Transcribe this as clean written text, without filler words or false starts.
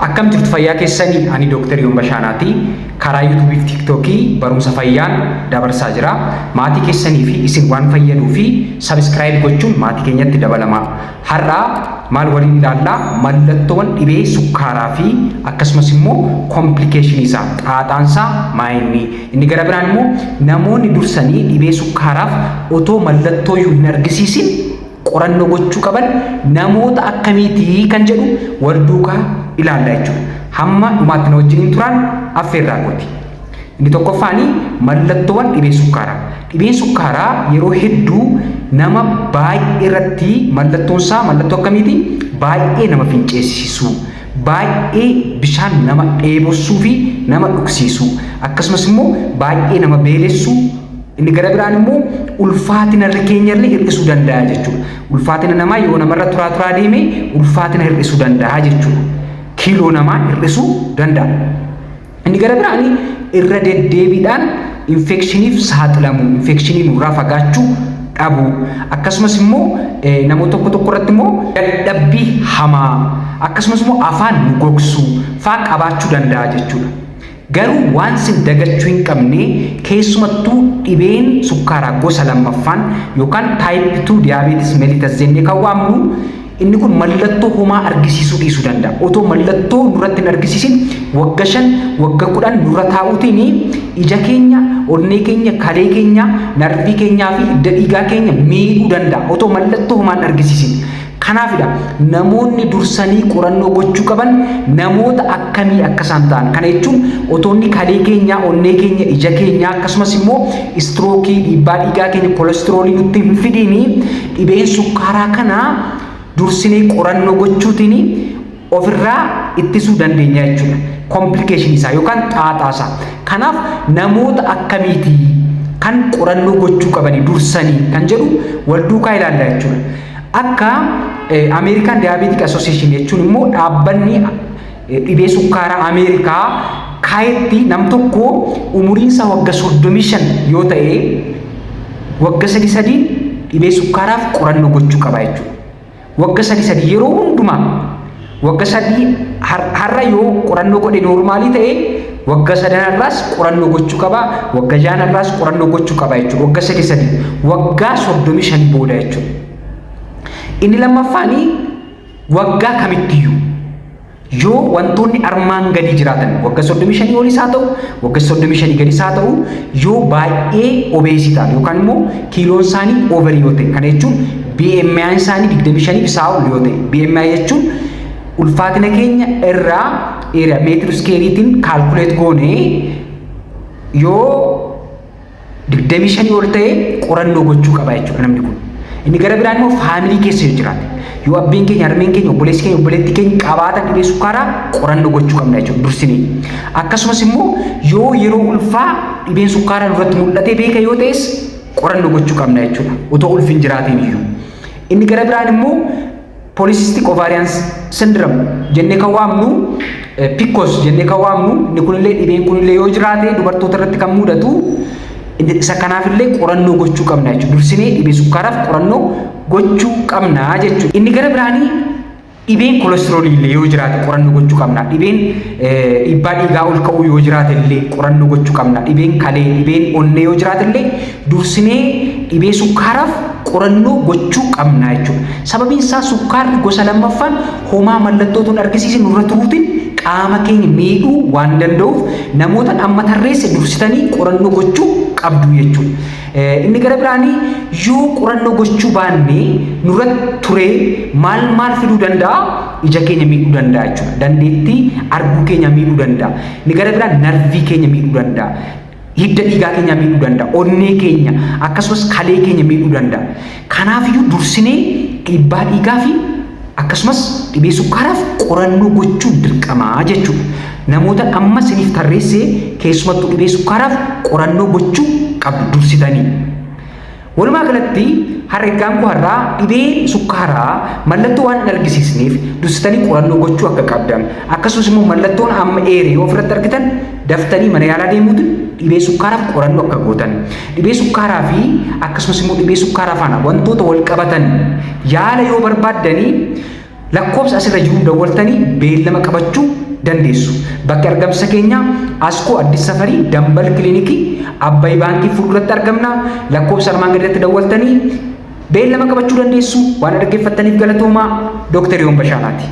Akkam jirtu fayyaa keessanii ani Dr. Yoon Bashaanaati. Karaa YouTube fi TikTok barumsa fayyaan dabarsaa jira. Maatii keessanii fi isin waan fayyaduu fi subscribe gochuun maatii keenyatti dabalama. Har'a maal waliin ilaallaa mallattoowwan dhibee sukkaaraa fi akkasumas immoo complication isaa xaaxaansaa maayinni. Inni gara biraan immoo namoonni dursanii dhibee sukkaaraaf otoo mallattoo hin argisiisin qorannoo gochuu qaban namoota akkamiitii kan jedhu wal duukaa ilaallaa jechuudha. Hamma dhumaatti na wajjin turan affeerraa gooti. Inni tokkoffaanii mallattoowwan dhibee sukkaaraa. Dhibeen sukkaaraa yeroo hedduu nama baay'ee irratti mallattoonsaa mallattoo akkamiiti? Baay'ee nama finceessisu, baay'ee bishaan nama dheebossuu fi nama dhugsiisu, akkasumas immoo baay'ee nama beelessu. Inni gara biraan immoo ulfaatina keenyallee hir'isuu danda'a jechuudha. Ulfaatina namaa yoo namarra turaa deeme ulfaatina hir'isuu danda'a jechuudha. Kiiloo namaa hir'isuu danda'a. Inni gara biraan irra deddeebiidhaan infekshiniif saaxilamu, infekshinii nurraa fagaachuu dhabu. Akkasumas immoo namoota tokko irratti immoo dadhabbii hamaa, akkasumas immoo afaan nu gogsu fa'aa qabaachuu danda'a jechuudha. Garuu waan sin dagachuu hin qabne keessumattuu dhibeen sukkaaraa gosa lammaffaan yookaan type 2 diabetes mellitus jennee kan waamnu inni kun mallattoo homaa argisiisuu dhiisuu danda'a. Otoo mallattoo nurratti hin argisiisin waggaa 5 waggaa 10 nurra taa'uutiin ija keenya, onnee keenya, kalee keenya, narvii keenyaa fi hidda dhiigaa keenya miidhuu danda'a. Otoo mallattoo homaa hin argisiisin. Kanaafidha namoonni dursanii qorannoo gochuu qaban namoota akkamii akka isaan ta'an. Kana jechuun otoonni kalee keenya, onnee keenya, ija keenya akkasumas immoo istrookii, dhiibbaa dhiigaa keenya, kolesteroolii nutti hin fidiin dhibeen sukkaaraa kana dursinee qorannoo gochuutiin ofirraa ittisuu dandeenya jechuudha. Complication isaa yookaan xaaxaasaa. Kanaaf namoota akkamiiti kan qorannoo gochuu qabanii dursanii kan jedhu wal duukaa ilaallaa jechuudha. Akka American Diabetic Association jechuun immoo dhaabbanni dhibee sukkaaraa Ameerikaa kaayetti nam tokko umuriinsa waggaa 35 yoo ta'e waggaa 3 dhibee sukkaaraaf qorannoo gochuu qaba jechuudha. Waggaa 3 yeroo hundumaa waggaa 3 har'a yoo qorannoo godhe normaalii ta'e waggaa 3 irraas qorannoo gochuu qaba, waggaa 6 irraas qorannoo gochuu qaba jechuudha. Waggaa 3 waggaa 35 booda jechuudha. Inni lammaffaanii waggaa kamittiyyuu yoo wantoonni armaan gadi jiraatan waggaa 35 olis haa ta'u waggaa 35 gadis haa ta'u yoo baay'ee obeesii ta'an yookaan immoo kiiloon isaanii ooverii yoo ta'e kana jechuun BMI isaanii 25 isaa ol yoo ta'e BMI jechuun ulfaatina keenya irraa meetira iskeeriitiin kaalkuleet goonee yoo 25 ol ta'e qorannoo gochuu qaba jechuudha namni kun. Inni gara biraan immoo faamilii keessa yoo jiraate yoo abbeen keenya, harmeen keenya, obboleessi keenya, obboleettii keenya qabaatan dhibee sukkaaraa qorannoo gochuu qabna jechuudha dursinee. Akkasumas immoo yoo yeroo ulfaa dhibeen sukkaaraa nurratti mul'atee beeka yoo ta'es qorannoo gochuu qabna jechuudha otoo ulfi hin jiraatiin iyyuu. Inni gara biraan immoo polycystic ovarian syndrome jennee kan waamnu PCOS jennee kan waamnu inni kunillee dhibeen kunillee yoo jiraate dubartoota irratti kan mudatu isa kanaafillee qorannoo gochuu qabna jechuudha. Dursinee dhibee sukkaaraaf qorannoo gochuu qabna jechuudha. Inni gara biraanii dhibeen kolesteroolii illee yoo jiraate qorannoo gochuu qabna. Dhibeen dhiibbaa dhiigaa ol ka'uu yoo jiraate illee qorannoo gochuu qabna. Dhibeen kalee, dhibeen onnee yoo jiraate illee dursinee dhibee sukkaaraaf qorannoo gochuu qabna jechuudha. Sababiin isaa sukkaarri gosa lammaffaan homaa mallattoo tun argisiisin nurra turuutiin qaama keenya miidhuu waan danda'uuf namoota amma tarreesse dursitanii qorannoo gochuu qabdu jechuudha. Inni gara biraanii yoo qorannoo gochuu baanne nurratti turee maal fiduu danda'a? Ija keenya miidhuu danda'a jechuudha. Dandeettii arguu keenya miidhuu danda'a. Inni gara biraan narvii keenya miidhuu danda'a. Hidda dhiigaa keenya miidhuu danda'a. Onnee keenya akkasumas kalee keenya miidhuu danda'a. Kanaafiyyuu dursinee dhiibbaa dhiigaa fi akkasumas dhibee sukkaaraaf qorannoo gochuun dirqamaa jechuudha. Namoota amma siniif tarreessee keessumattuu dhibee sukkaaraaf qorannoo gochuu qabdu dursitanii. Walumaa galatti harreeggaan koo har'aa dhibee sukkaaraa mallattoo waan hin argisiisneef dursitanii qorannoo gochuu akka qabdan akkasumas immoo mallattoon amma eeree yoo ofirratti argitan daftanii mana yaalaa deemuutiin dhibee sukkaaraaf qorannoo akka gootan. Dhibee sukkaaraa fi akkasumas immoo dhibee sukkaaraa faana wantoota wal qabatan yaala yoo barbaaddanii lakkoofsa asirra jiru dawwaltanii beellama qabachuu dandeessu. Bakki argamsa keenya Askoo Addis Safarii Dambal Kilinikii Abbaay Baankii fuulduratti argamna. Lakkoofsa armaan gaditti dawwaltanii beellama qabachuu dandeessu. Waan dhaggeeffattaniif galatoomaa. Dooktar Yoon Bashaanaati.